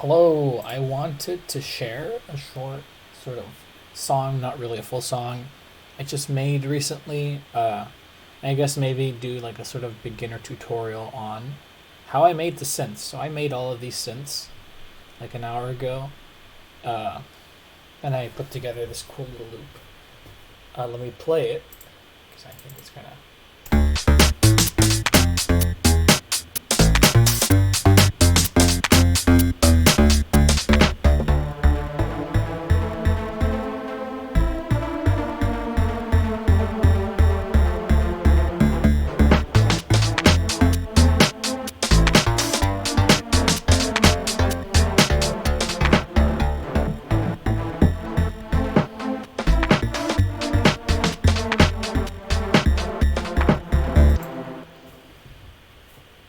Hello, I wanted to share a short sort of song, not really a full song, I just made recently. I guess maybe do like a sort of beginner tutorial on how I made the synths. So I made all of these synths like an hour ago, uh, and I put together this cool little loop. Let me play it because I think it's kind of.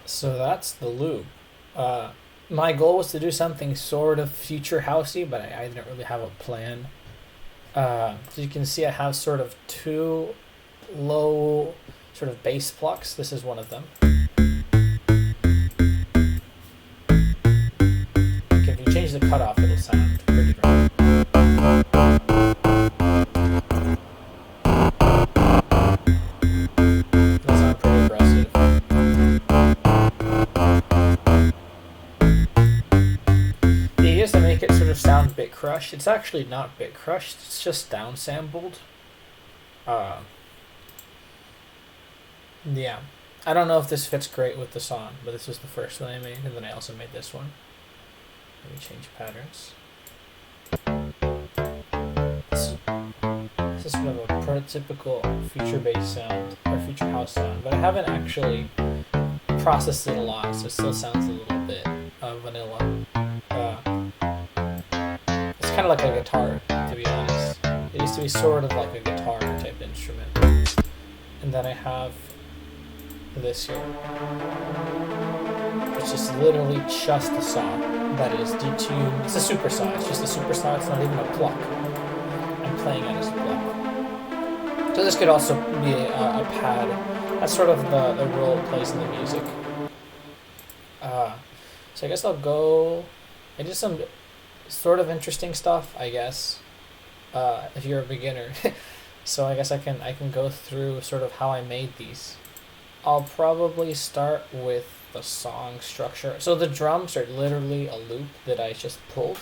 So that's the loop. Uh, my goal was to do something sort of future housey, but I didn't really have a plan. So you can see I have sort of two low sort of bass plucks. This is one of them. Okay, if you change the cutoff, it'll sound pretty drum. It'll sound pretty aggressive. The idea is to make it sort of sound bit crushed. It's actually not bit crushed. It's just downsampled. Uh, yeah. I don't know if this fits great with the song, but this was the first one I made, and then I also made this one. Let me change patterns. This is sort of a prototypical future bass sound, or future house sound, but I haven't actually processed it a lot, so it still sounds a little bit vanilla. It's kind of like a guitar, to be honest. It used to be sort of like a guitar type instrument. And then I have this here, which is literally just a saw that is detuned. It's a super saw. It's just a super saw. It's not even a pluck. I'm playing it as a pluck. So this could also be a pad. That's sort of the role it plays in the music. So I guess I'll go. I did some sort of interesting stuff, I guess. If you're a beginner, so I guess I can go through sort of how I made these. I'll probably start with the song structure. So the drums are literally a loop that I just pulled.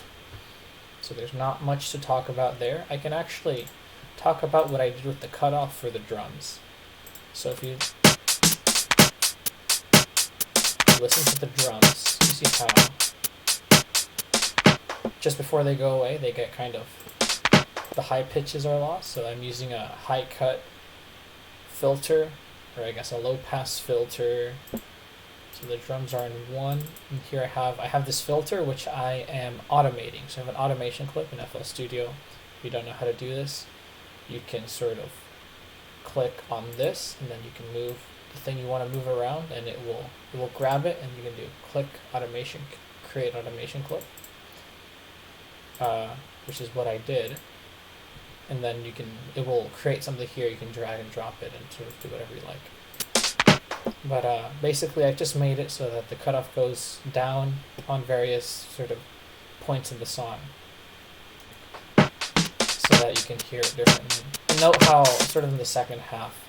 So there's not much to talk about there. I can actually talk about what I did with the cutoff for the drums. So if you listen to the drums, you see how just before they go away, they get kind of, the high pitches are lost. So I'm using a high cut filter, or I guess a low pass filter. So the drums are in one, and here I have this filter which I am automating. So I have an automation clip in FL Studio. If you don't know how to do this, you can sort of click on this, and then you can move the thing you want to move around, and it will grab it, and you can do click automation, create automation clip, which is what I did. And then it will create something here. You can drag and drop it and sort of do whatever you like. But basically, I just made it so that the cutoff goes down on various sort of points in the song, so that you can hear it differently. And note how sort of in the second half,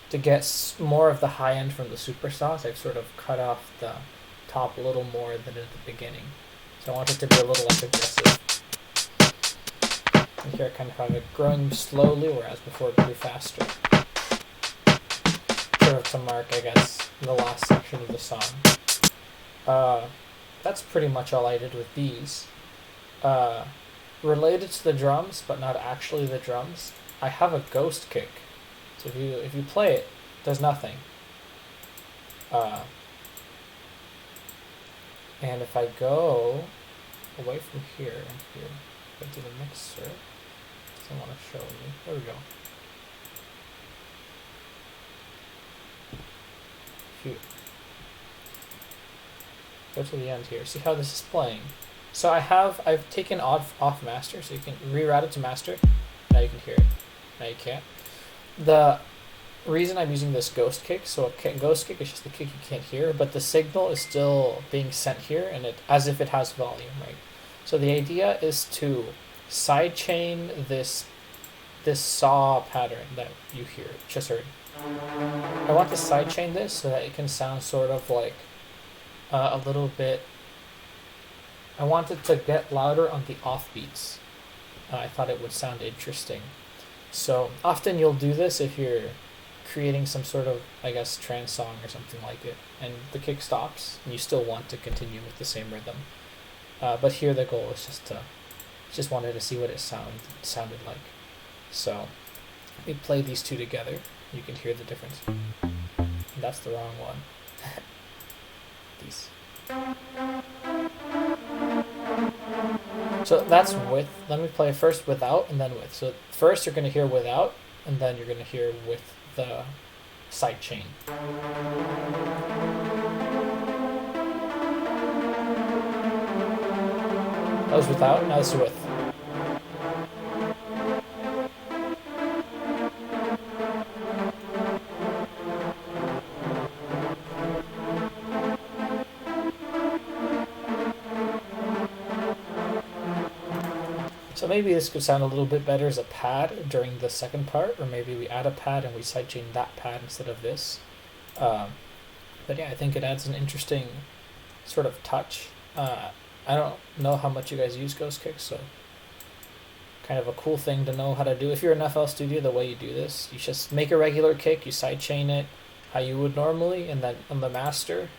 to get more of the high end from the super sauce, I've sort of cut off the top a little more than at the beginning. So I want it to be a little less aggressive. And here I kind of have it growing slowly, whereas before it grew faster. Sort of to mark, I guess, the last section of the song. That's pretty much all I did with these. Related to the drums, but not actually the drums, I have a ghost kick. So if you play it, it does nothing. And if I go away from here and here, go to the mixer, doesn't want to show me. There we go. If you go to the end here, see how this is playing. So I've taken off master, so you can reroute it to master. Now you can hear it. Now you can't. reason I'm using this ghost kick, so a ghost kick is just the kick you can't hear, but the signal is still being sent here, and it as if it has volume, right? So the idea is to sidechain this saw pattern that you just heard. I want to sidechain this so that it can sound sort of like a little bit. I want it to get louder on the offbeats. I thought it would sound interesting. So often you'll do this if you're creating some sort of, I guess, trance song or something like it, and the kick stops, and you still want to continue with the same rhythm. But here the goal is just wanted to see what it sounded like. So let me play these two together. You can hear the difference. That's the wrong one. These. So that's with. Let me play first without and then with. So first you're going to hear without, and then you're going to hear with the side chain. That was without, now this is with. So maybe this could sound a little bit better as a pad during the second part, or maybe we add a pad and we sidechain that pad instead of this. But yeah, I think it adds an interesting sort of touch. I don't know how much you guys use ghost kicks, so kind of a cool thing to know how to do. If you're in FL Studio, the way you do this, you just make a regular kick, you sidechain it how you would normally, and then on the master,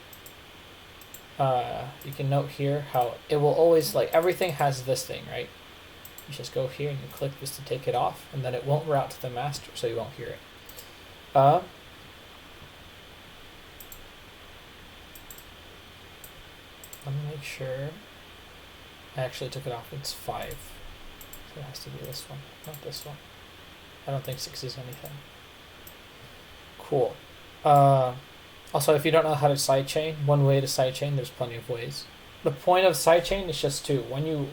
you can note here how it will always, like, everything has this thing, right? You just go here and you click this to take it off, and then it won't route to the master, so you won't hear it. Let me make sure. I actually took it off. It's 5. So it has to be this one, not this one. I don't think 6 is anything. Cool. Also, if you don't know how to sidechain, one way to sidechain, there's plenty of ways. The point of sidechain is just to, when you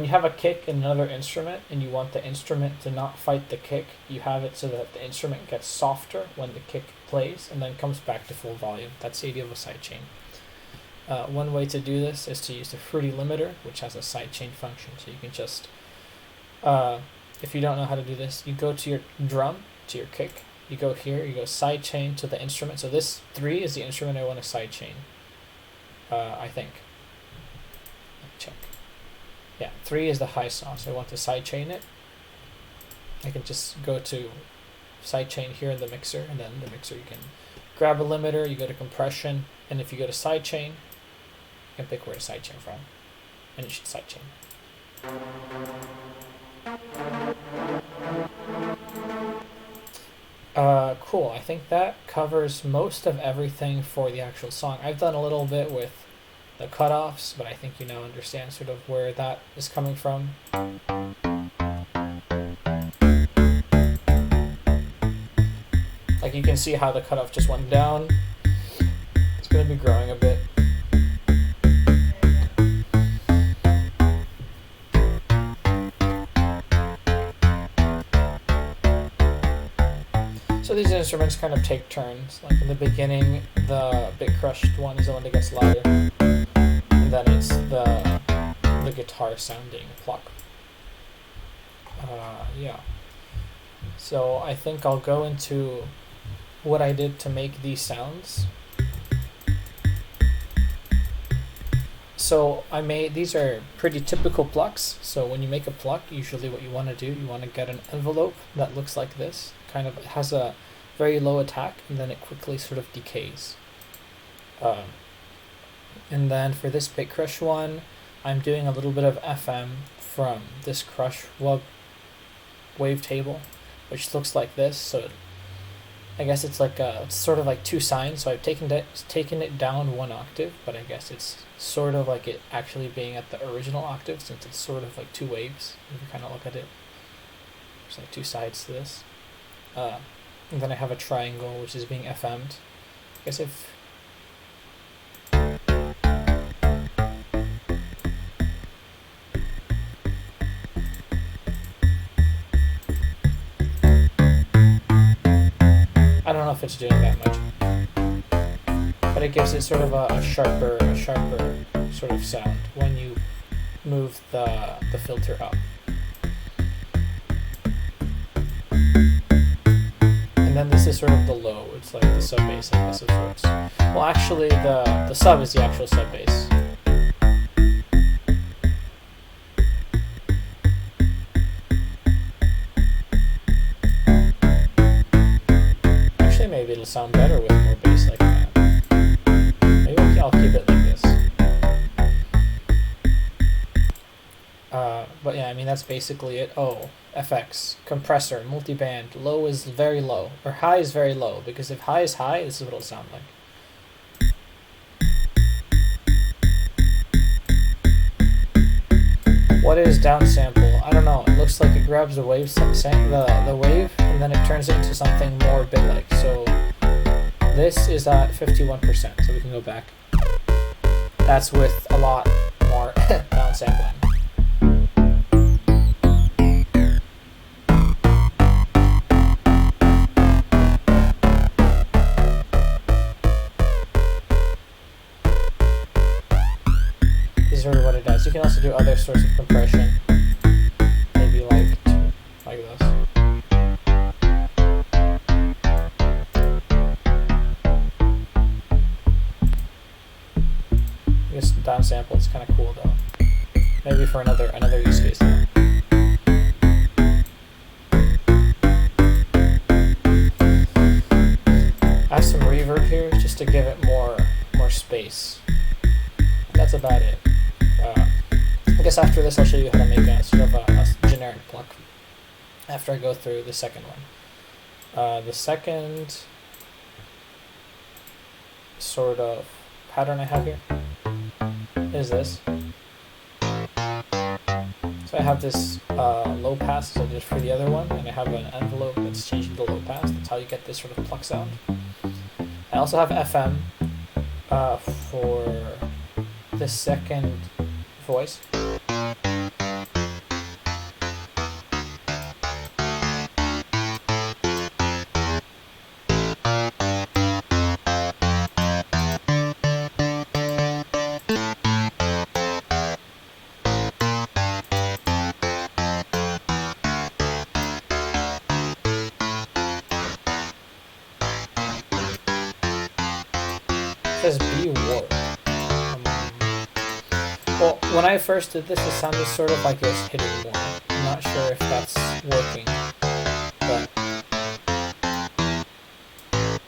have a kick in another instrument and you want the instrument to not fight the kick, you have it so that the instrument gets softer when the kick plays and then comes back to full volume. That's the idea of a sidechain. One way to do this is to use the Fruity Limiter, which has a sidechain function. So you can just, if you don't know how to do this, you go to your drum, to your kick, you go here, you go sidechain to the instrument. So this 3 is the instrument I want to sidechain, I think. Check. Yeah, 3 is the high saw, so I want to sidechain it. I can just go to sidechain here in the mixer, and then the mixer you can grab a limiter, you go to compression, and if you go to sidechain, you can pick where to sidechain from, and you should sidechain. Cool, I think that covers most of everything for the actual song. I've done a little bit with the cutoffs, but I think you now understand sort of where that is coming from. Like you can see how the cutoff just went down. It's going to be growing a bit. So these instruments kind of take turns. Like in the beginning, the bit crushed one is the one that gets louder. And then it's the guitar sounding Pluck. Yeah. So I think I'll go into what I did to make these sounds. So these are pretty typical plucks. So when you make a pluck, usually what you want to do, you want to get an envelope that looks like this. Kind of has a very low attack, and then it quickly sort of decays. And then for this bit crush one, I'm doing a little bit of FM from this crush wavetable, which looks like this. So I guess it's like it's sort of like 2 sines. So I've taken it down 1 octave, but I guess it's sort of like it actually being at the original octave, since it's sort of like 2 waves. If you kind of look at it, there's like 2 sides to this. And then I have a triangle which is being FM'd. I guess if if it's doing that much, but it gives it sort of a sharper sort of sound when you move the filter up. And then this is sort of the low. It's like the sub bass, I guess, of sorts. Well, actually, the sub is the actual sub bass. Actually, maybe it'll sound better with more bass like that. Maybe I'll keep it like this. But yeah, I mean, that's basically it. Oh, FX, compressor, multiband. Low is very low, or high is very low, because if high is high, this is what it'll sound like. What is downsample? I don't know. It looks like it grabs the wave, the wave, and then it turns it into something more bit-like. So this is at 51%, so we can go back. That's with a lot more downsampling. Sort of what it does. You can also do other sorts of compression, maybe like this. I guess downsample is kind of cool though. Maybe for another use case though. I have some reverb here just to give it more space. That's about it. I guess after this I'll show you how to make a sort of a generic pluck after I go through the second one. The second sort of pattern I have here is this. So I have this low pass, so just for the other one, and I have an envelope that's changing the low pass. That's how you get this sort of pluck sound. I also have FM for the second voice. It says B warp. Well, when I first did this, it sounded sort of like it was hitting more. I'm not sure if that's working, but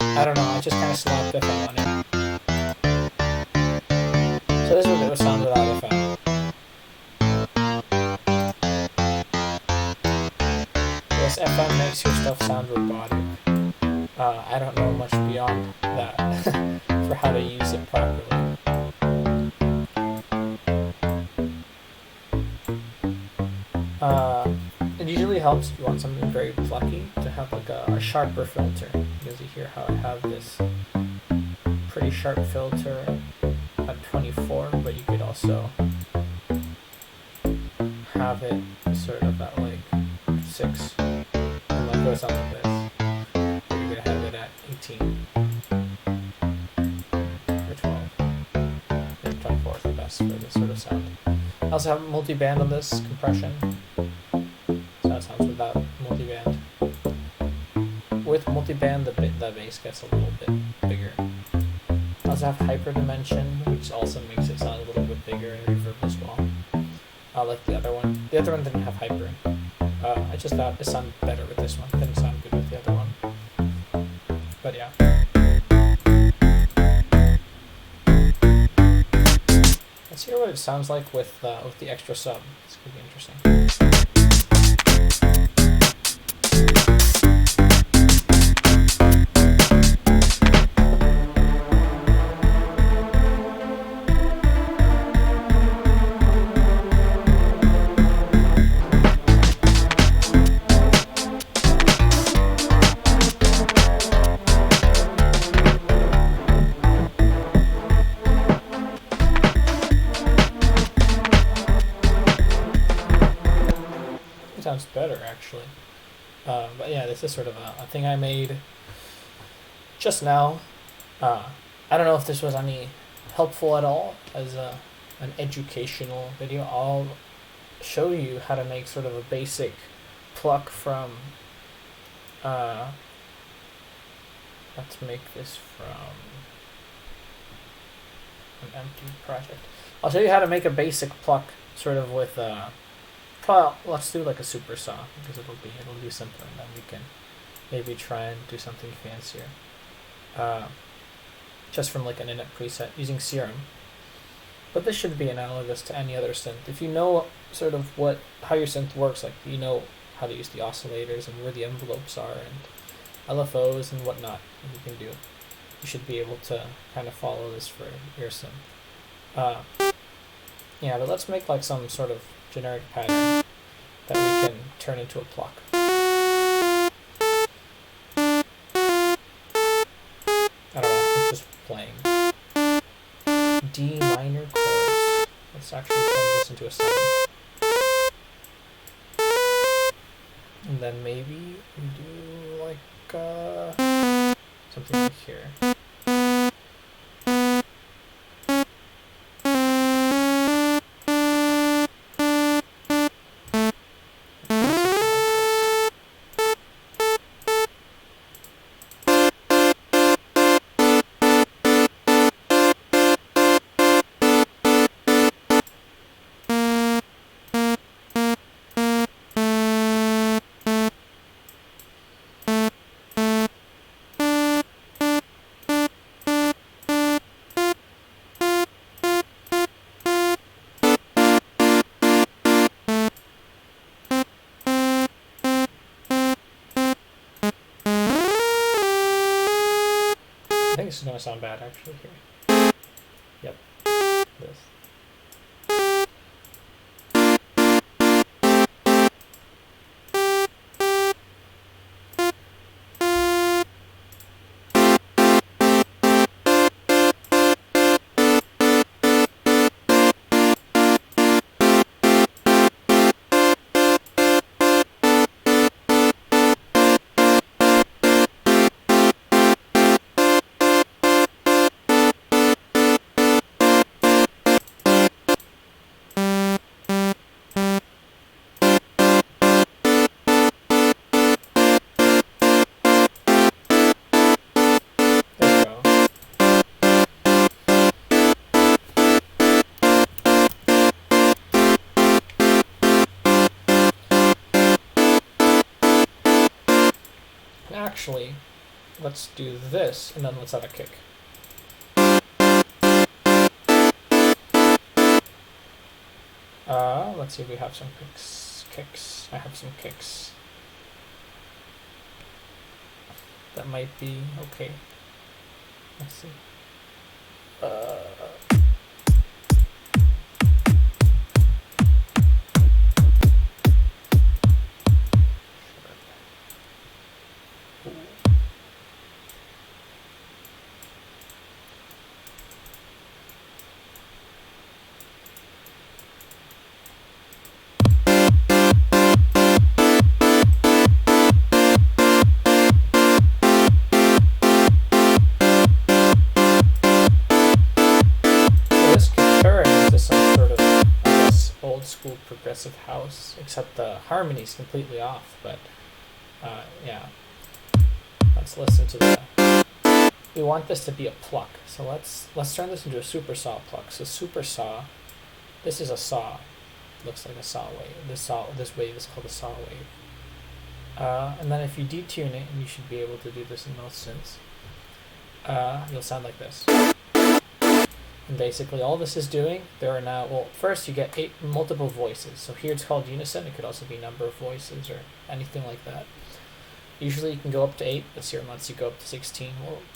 I don't know. I just kind of slapped FM on it. So this is what it would sound without FM. Yes, FM makes your stuff sound robotic. I don't know much beyond that for how to use it properly. It usually helps if you want something very plucky to have like a sharper filter, because you hear how I have this pretty sharp filter at 24, but you could also have it sort of at like 6, and like goes on like this. You're gonna have it at 18 or 12. And 24 is the best for this sort of sound. I also have multi-band on this, compression. So that sounds without multi-band. With multi-band, the bass gets a little bit bigger. I also have hyperdimension, which also makes it sound a little bit bigger and reverb as well. Like the other one. The other one didn't have hyper. I just thought it sounded better with this one. It didn't sound good with the other one. But yeah. Let's hear what it sounds like with the extra sub. This could be interesting. Sounds better actually, but yeah, this is sort of a thing I made just now. I don't know if this was any helpful at all as an educational video. I'll show you how to make sort of a basic pluck from let's make this from an empty project. I'll show you how to make a basic pluck sort of with let's do like a super saw because it'll be simpler, and then we can maybe try and do something fancier. Just from like an init preset using Serum. But this should be analogous to any other synth. If you know sort of how your synth works, like you know how to use the oscillators and where the envelopes are and LFOs and whatnot you can do, you should be able to kind of follow this for your synth. Yeah, but let's make like some sort of generic pattern that we can turn into a pluck. I don't know, I'm just playing. D minor chorus. Let's actually turn this into a 7. And then maybe we do like something like here. I think this is going to sound bad actually here. Yep. This. Actually, let's do this, and then let's add a kick. Let's see if we have some kicks. I have some kicks. That might be okay. Let's see. School progressive house, except the harmony is completely off, but yeah, let's listen to that. We want this to be a pluck, so let's turn this into a super saw pluck. So super saw, this is a saw, looks like a saw wave. This wave is called a saw wave. And then if you detune it, and you should be able to do this in most synths, you'll sound like this. And basically all this is doing, there are now, well, first you get 8 multiple voices. So here it's called unison. It could also be number of voices or anything like that. Usually you can go up to 8, but Serum lets you go up to 16.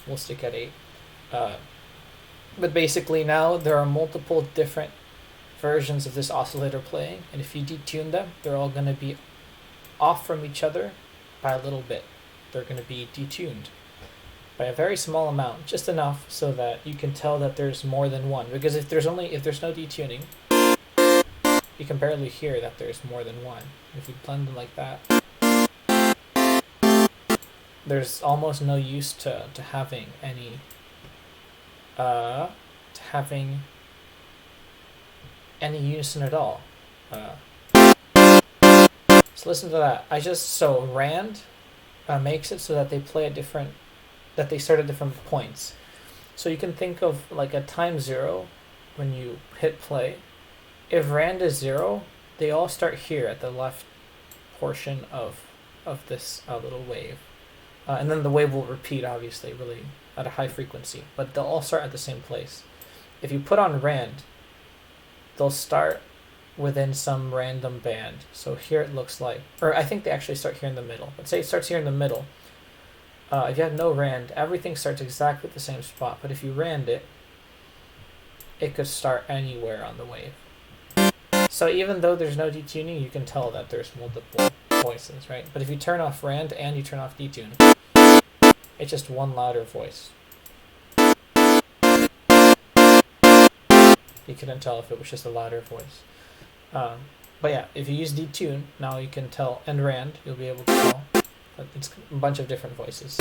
We'll stick at 8. But basically now there are multiple different versions of this oscillator playing, and if you detune them, they're all going to be off from each other by a little bit. They're going to be detuned by a very small amount, just enough so that you can tell that there's more than one. Because if there's no detuning, you can barely hear that there's more than one. If you blend them like that, there's almost no use to having any to having any unison at all. So listen to that. So rand makes it so that they play that they start at different points. So you can think of like a time 0 when you hit play. If rand is 0, they all start here at the left portion of this little wave. And then the wave will repeat, obviously, really at a high frequency. But they'll all start at the same place. If you put on rand, they'll start within some random band. So here it looks like, or I think they actually start here in the middle. Let's say it starts here in the middle. If you have no rand, everything starts exactly at the same spot. But if you rand it, it could start anywhere on the wave. So even though there's no detuning, you can tell that there's multiple voices, right? But if you turn off rand and you turn off detune, it's just one louder voice. You couldn't tell if it was just a louder voice. But yeah, if you use detune, now you can tell, and rand, you'll be able to tell that it's a bunch of different voices.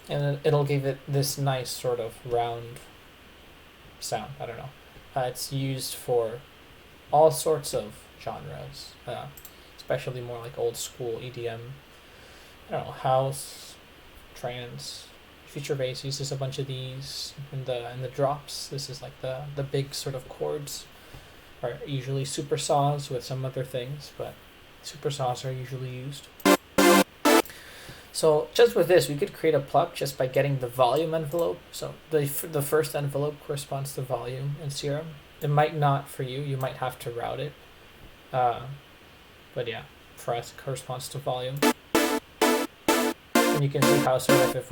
And it'll give it this nice sort of round sound. I don't know. It's used for all sorts of genres, especially more like old school EDM. I don't know, house, trance, future bass uses a bunch of these. In the drops, this is like the big sort of chords are usually super saws with some other things, but super saws are usually used. So just with this, we could create a pluck just by getting the volume envelope. So the first envelope corresponds to volume in Serum. It might not for you. You might have to route it. But yeah, for us it corresponds to volume. And you can see how sort of if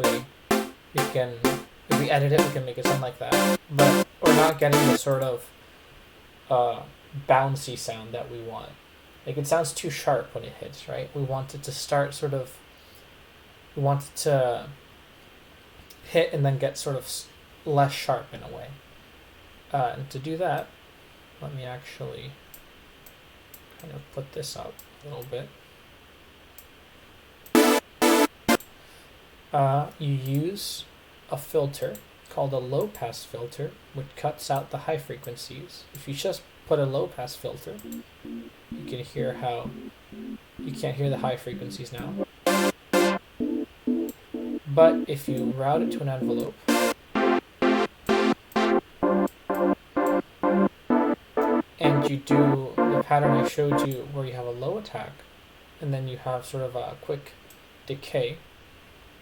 we edit it, we can make it sound like that. But we're not getting the sort of bouncy sound that we want. Like it sounds too sharp when it hits, right? We want it to start sort of. We want it to hit and then get sort of less sharp in a way. And to do that, let me actually kind of put this up a little bit. You use a filter called a low pass filter, which cuts out the high frequencies. If you just put a low pass filter, you can hear how you can't hear the high frequencies now. But if you route it to an envelope, and you do the pattern I showed you where you have a low attack, and then you have sort of a quick decay,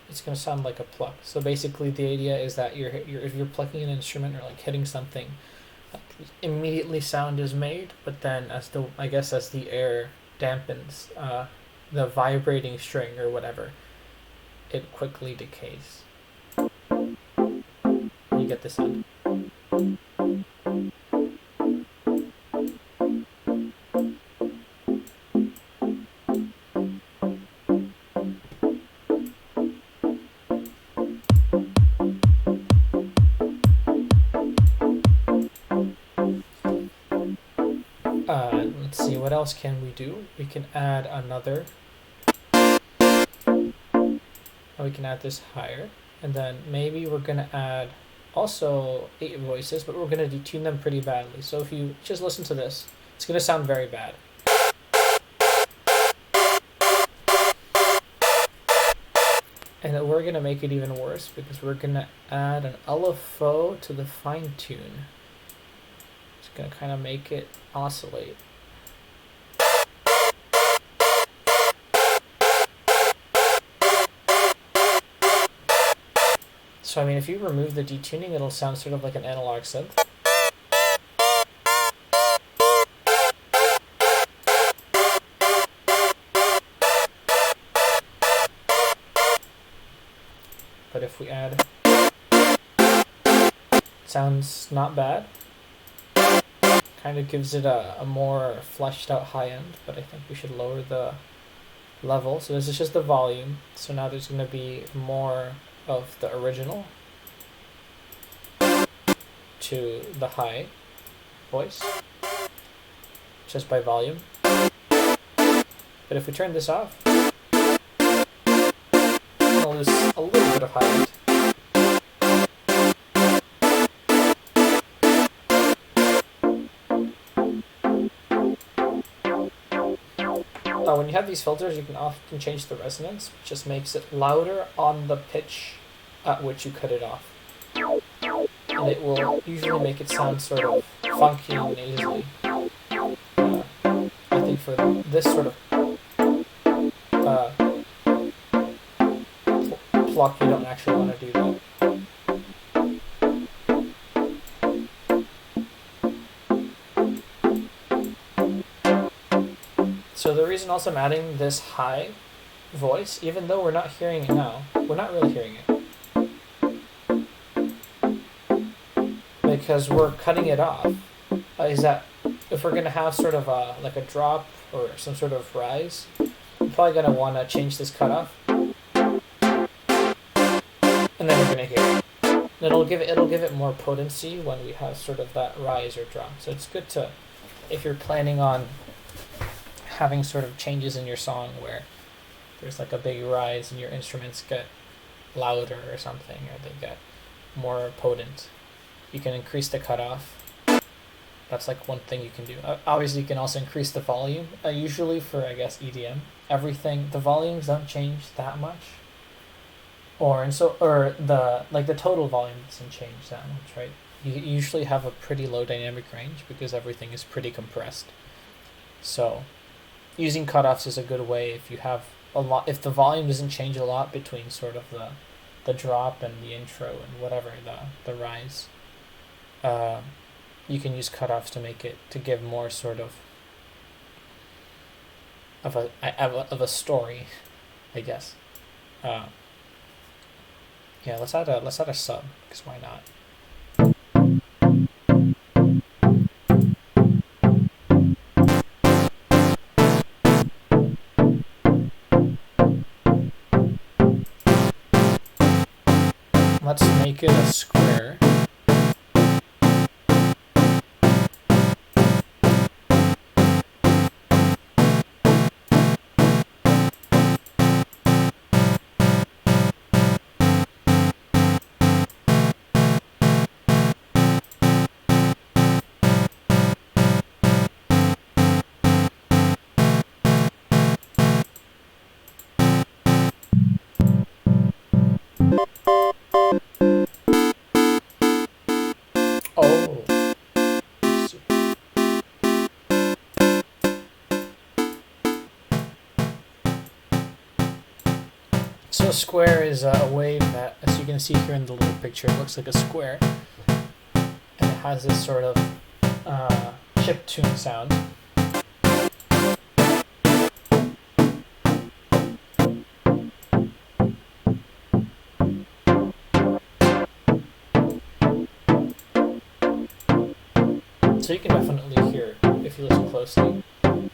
it's going to sound like a pluck. So basically the idea is that if you're plucking an instrument or like hitting something, like immediately sound is made, but then as the air dampens the vibrating string or whatever, it quickly decays. You get the sound. Let's see, what else can we do? We can add another. We can add this higher, and then maybe we're gonna add also 8 voices, but we're gonna detune them pretty badly. So if you just listen to this, it's gonna sound very bad. And we're gonna make it even worse because we're gonna add an LFO to the fine tune. It's gonna kind of make it oscillate. So I mean, if you remove the detuning, it'll sound sort of like an analog synth. But if we add, sounds not bad. Kind of gives it a more fleshed out high end, but I think we should lower the level. So this is just the volume. So now there's going to be more of the original to the high voice, just by volume. But if we turn this off, gonna lose a little bit of height. When you have these filters, you can often change the resonance, which just makes it louder on the pitch at which you cut it off. And it will usually make it sound sort of funky and nasally. I think for this sort of pluck, you don't actually want to do that. So the reason also I'm adding this high voice, even though we're not hearing it now, we're not really hearing it. Because we're cutting it off. Is that if we're going to have sort of like a drop or some sort of rise, we're probably going to want to change this cutoff. And then we're going to hear it. And it'll give it more potency when we have sort of that rise or drop. So it's good to, if you're planning on having sort of changes in your song where there's like a big rise and your instruments get louder or something, or they get more potent, you can increase the cutoff. That's like one thing you can do. Obviously you can also increase the volume. Usually for, I guess, EDM, the volumes don't change that much, or the total volume doesn't change that much, right? You usually have a pretty low dynamic range because everything is pretty compressed. So using cutoffs is a good way if you have a lot, if the volume doesn't change a lot between sort of the drop and the intro and whatever the rise. You can use cutoffs to make it, to give more sort of a story, I guess. Yeah, let's add a sub, because why not? Let's make it a square. So a square is a wave that, as you can see here in the little picture, it looks like a square. And it has this sort of chiptune sound. So you can definitely hear, if you listen closely,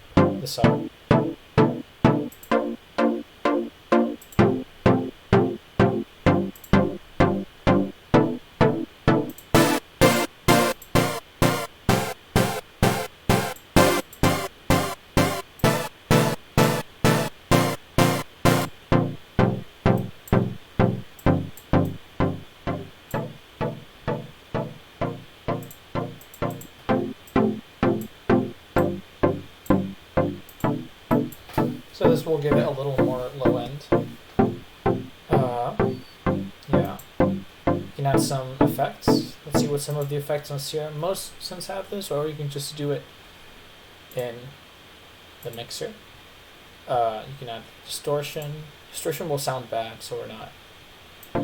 the sound. So this will give it a little more low end. Yeah. You can add some effects. Let's see what some of the effects on CR. Most synths have this, or you can just do it in the mixer. You can add distortion. Distortion will sound bad, so we're not.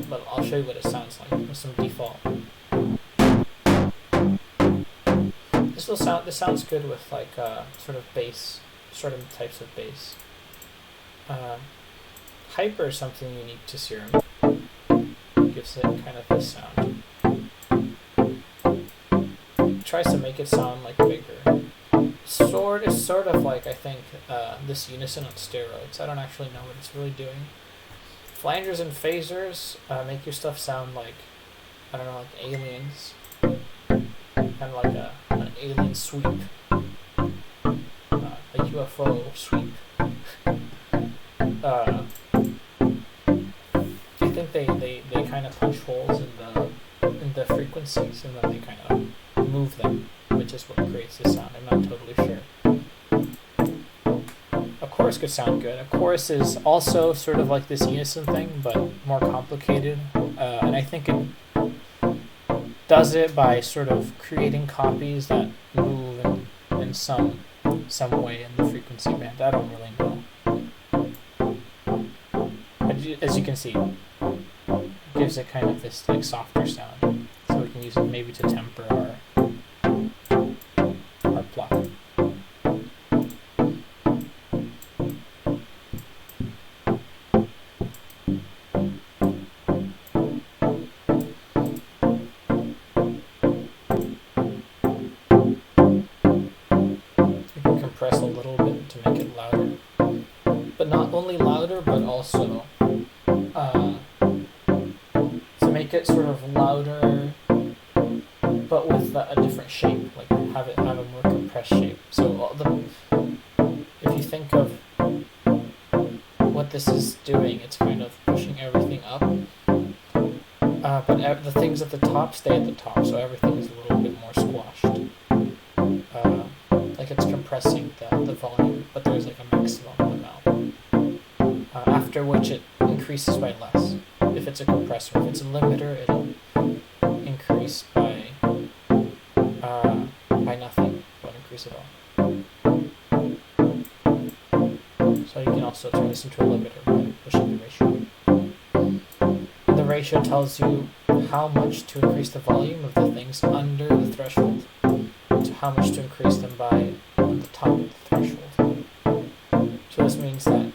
But I'll show you what it sounds like with some default. This sounds good with like sort of bass, certain types of bass. Hyper is something unique to Serum. Gives it kind of this sound. Tries to make it sound like bigger. Sword is sort of like, I think, this unison on steroids. I don't actually know what it's really doing. Flangers and phasers make your stuff sound like, I don't know, like aliens. Kind of like an alien sweep. A UFO sweep. kind of punch holes in the frequencies, and then they kind of move them, which is what creates the sound. I'm not totally sure. A chorus could sound good. A chorus is also sort of like this unison thing, but more complicated. And I think it does it by sort of creating copies that move in some way in the frequency band. I don't really know. As you can see, it gives it kind of this like softer sound. So we can use it maybe to temper our pluck. Compress a little bit to make it louder, but not only louder, but also to make it sort of louder, but with a different shape, like have a more compressed shape. So if you think of what this is doing, it's kind of pushing everything up, but the things at the top stay at the top, so everything is a little bit more squashed. Like it's compressing the volume, but there's like a maximum amount, after which it increases by less. If it's a compressor, if it's a limiter, it'll increase by nothing. It won't increase at all. So you can also turn this into a limiter by pushing the ratio. The ratio tells you how much to increase the volume of the things under the threshold, to how much to increase them by on the top of the threshold. So this means that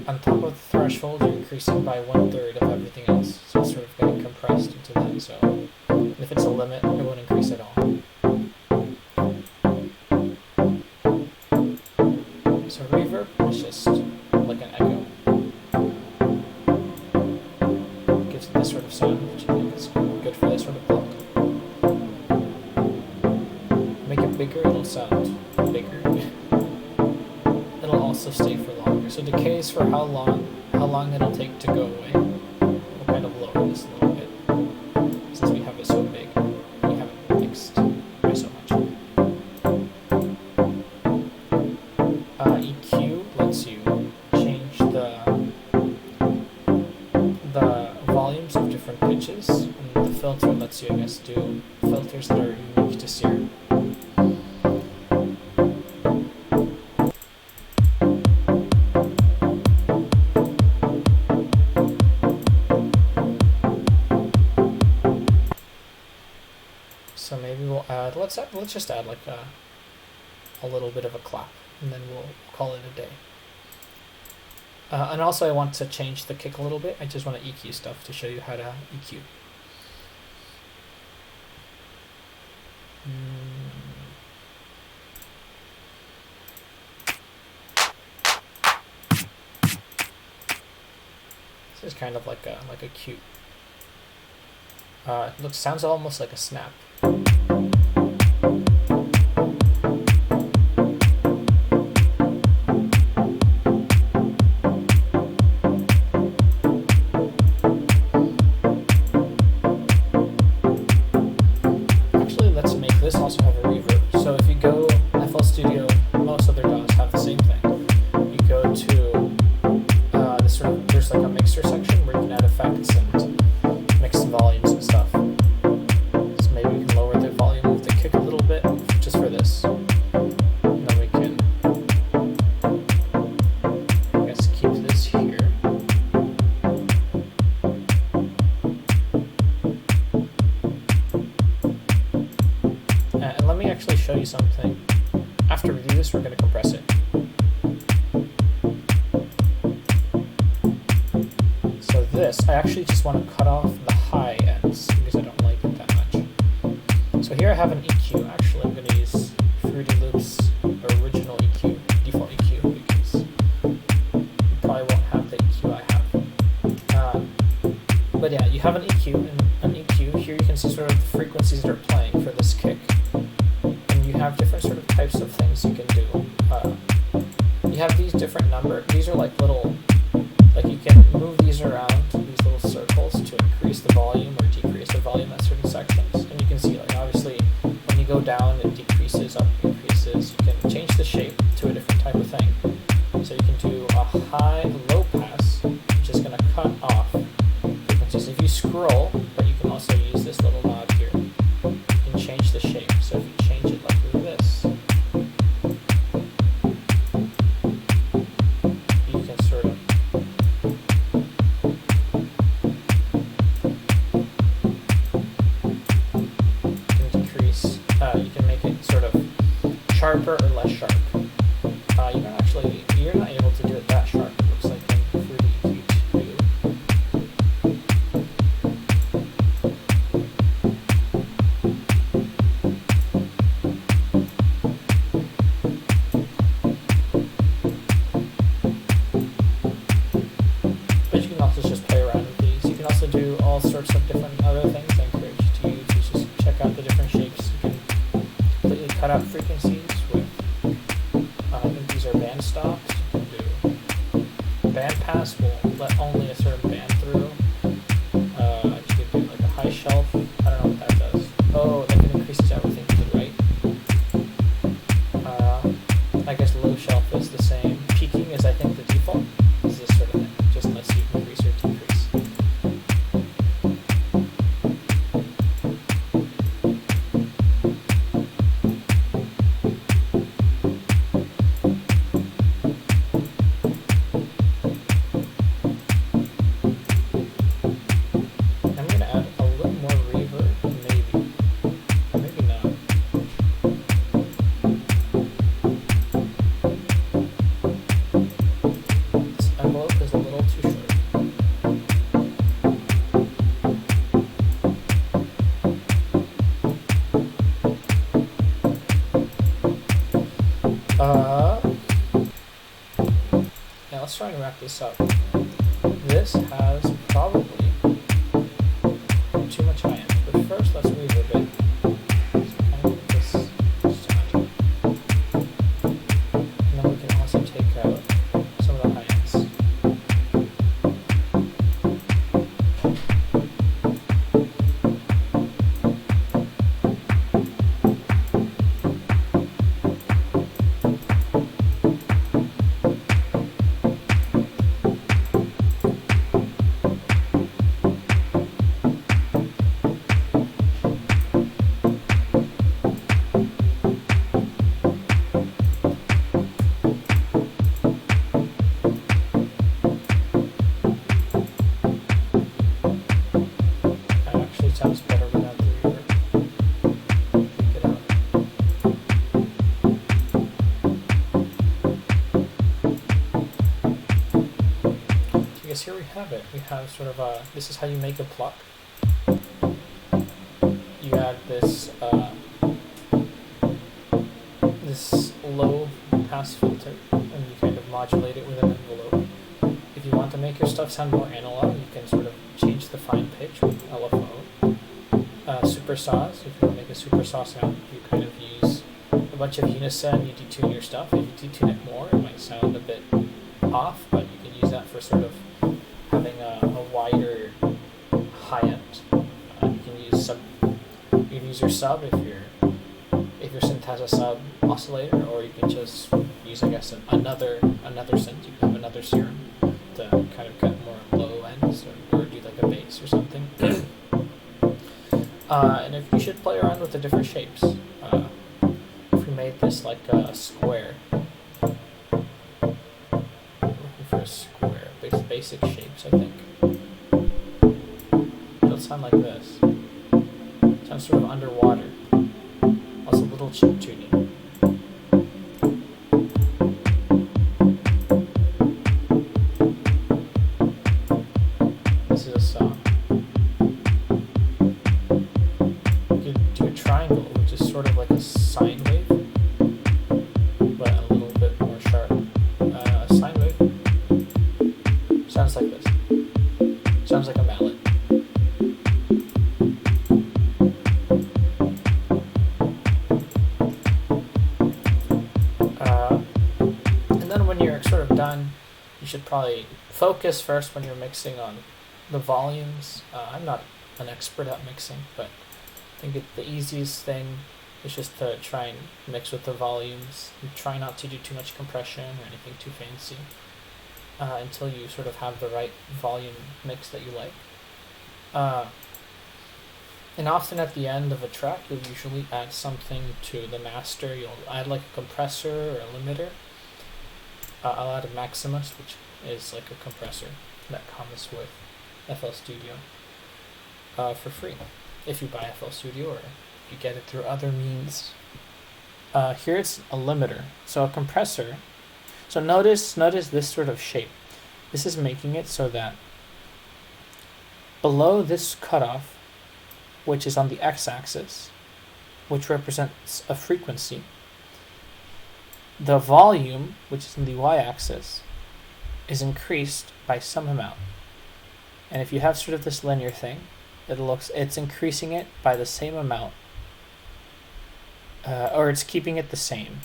on top of the threshold, you're increasing by 1/3 of everything else. So it's sort of getting compressed into that zone. And if it's a limit, it won't increase at all. So reverb is just like an echo. It gives it this sort of sound, which I think is good for this sort of block. Make it bigger, it'll sound bigger. It'll also stay for longer. So decay is for how long it'll take to go away. We'll kind of lower this a little bit, since we have it so big. We haven't mixed by so much. EQ lets you change the volumes of different pitches, and the filter lets you, I guess, do filters that are unique to Sear. So maybe we'll add, let's just add like a little bit of a clap, and then we'll call it a day. And also I want to change the kick a little bit. I just want to EQ stuff to show you how to EQ. This is kind of like a cute. It sounds almost like a snap. Actually, let's make this also have a reverb. So if you go FL Studio, most other DAWs have the same thing. You go to this sort of, there's like a mixer section where you can add effects and mix the volumes and stuff. So maybe we can lower the volume of the kick a little bit just for this. And then we can, I guess, keep this here. And let me actually show you something. After we do this, we're going to compress it. So this, I actually just want to cut off the high ends because I don't like it that much. So here I have an EQ. Actually, I'm going to use Fruity Loops original EQ, default EQ, because you probably won't have the EQ I have. But yeah, you have an EQ, and an EQ. Here you can see sort of the frequencies that are playing for this kick. And you have different sort of types of things you can do. You have these different these are like little, like you can move these around, these little circles to increase the shape to a different type of thing. So you can do a high low pass, which is going to cut off frequencies. If you scroll, but you can also use this little knob here, you can change the shape. So if you change it like this, you can sort of decrease, you can make it sort of sharper or less sharp. You're not able to do it that sharp. It looks like in Fruity Q2. But you can also just play around with these. You can also do all sorts of different other things. I encourage you to use. Just check out the different shapes. You can completely cut out frequencies with. I think these are band stops. Band pass will let only a certain band through. You could do like a high shelf. I don't know what that does. Oh, that can increases everything to the right. I guess low shelf is the same. Peaking is, I think, the default. Is this sort of thing. Just lets you increase or decrease. Now let's try and wrap this up. This has probably too much high end, but first let's reverb it. So kind of get this sound. And then we can also take out some of the high ends. Sounds better without the reverb. Pick it out. So I guess here we have it. We have sort of a, this is how you make a pluck. You add this this low pass filter, and you kind of modulate it with an envelope. If you want to make your stuff sound more analog, you can sort of change the fine pitch with LFO. Super saws, if you want to make a super saw sound, you kind of use a bunch of unison, you detune your stuff. If you detune it more, it might sound a bit off, but you can use that for sort of having a wider high end. You can use your sub if your synth has a sub oscillator, or you can just use, I guess, another synth. You can have another serum to kind of get more low ends, or do like a bass or something. And if you should play around with the different shapes. If we made this like a square, looking for a square, basic shapes, I think. It'll sound like this. Sounds sort of underwater. Also a little chip tuning. This is a song. Triangle, which is sort of like a sine wave, but a little bit more sharp. Sine wave sounds like this. Sounds like a mallet. And then when you're sort of done, you should probably focus first when you're mixing on the volumes. I'm not an expert at mixing, but I think the easiest thing It's just to try and mix with the volumes. And try not to do too much compression or anything too fancy until you sort of have the right volume mix that you like. And often at the end of a track, you'll usually add something to the master. You'll add like a compressor or a limiter. I'll add a Maximus, which is like a compressor that comes with FL Studio for free if you buy FL Studio or if you get it through other means. Here it's a limiter. So a compressor. So notice this sort of shape. This is making it so that below this cutoff, which is on the x-axis, which represents a frequency, the volume, which is in the y-axis, is increased by some amount. And if you have sort of this linear thing, it's increasing it by the same amount, or it's keeping it the same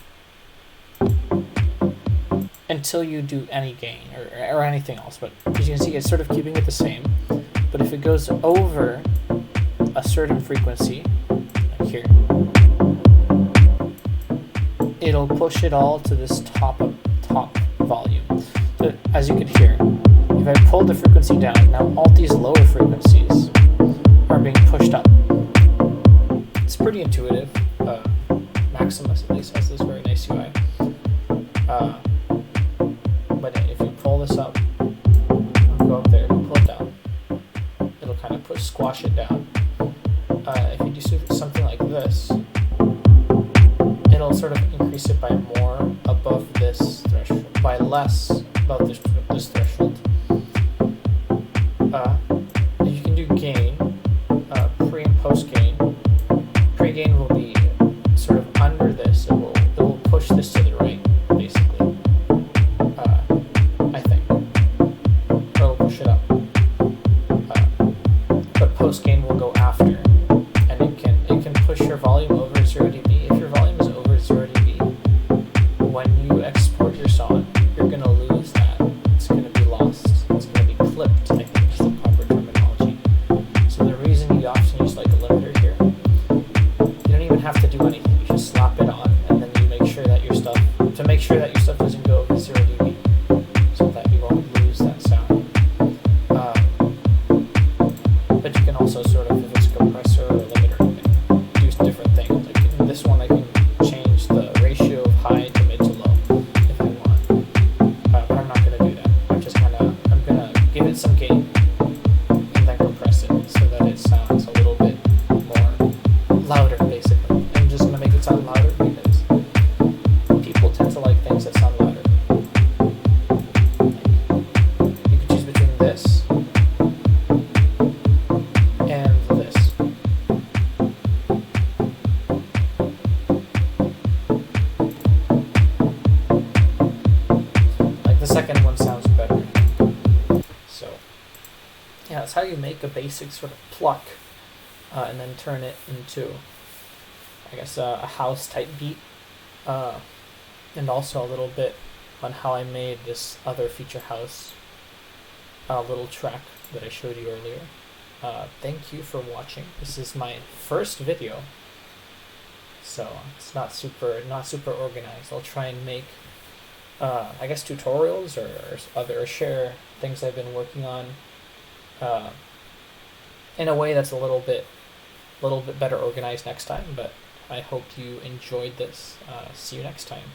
until you do any gain or anything else. But as you can see, it's sort of keeping it the same. But if it goes over a certain frequency, like here, it'll push it all to this top volume. So as you can hear, if I pull the frequency down, now all these lower frequencies are being pushed up. It's pretty intuitive. Maximus at least has this very nice UI. But if you pull this up, go up there, pull it down, it'll kind of squash it down. If you do something like this, it'll sort of increase it by more above this threshold, by less above this threshold. You can do gain, pre and post gain. Pre-gain will be sort of under this. It will push this to the right, basically. I think. Or it'll push it up. But post gain will go after. It can push your volume over 0 dB. If your volume is over 0 dB, when you export your song, you're going to lose that. It's going to be lost. It's going to be clipped, I think is the proper terminology. So the reason you often use like a limiter here, you don't even have to do anything. You just slap it on, and then you make sure that your stuff doesn't go over 0 dB, so that you won't lose that sound. But you can also sort of, if it's a compressor or a limiter, do different things. Like in this one, I can change the ratio of high to mid to low if I want. But I'm not going to do that. I'm going to give it some gain and then compress it so that it sounds a little bit more louder, basically. I'm just going to make it sound louder because people tend to like things that sound louder. You can choose between this and this. Like the second one sounds better. So yeah, that's how you make a basic sort of pluck and then turn it into, I guess, a house type beat. And also a little bit on how I made this other feature house little track that I showed you earlier. Thank you for watching. This is my first video, so it's not super organized. I'll try and make I guess tutorials or share things I've been working on in a way that's a little bit better organized next time. But I hope you enjoyed this. See you next time.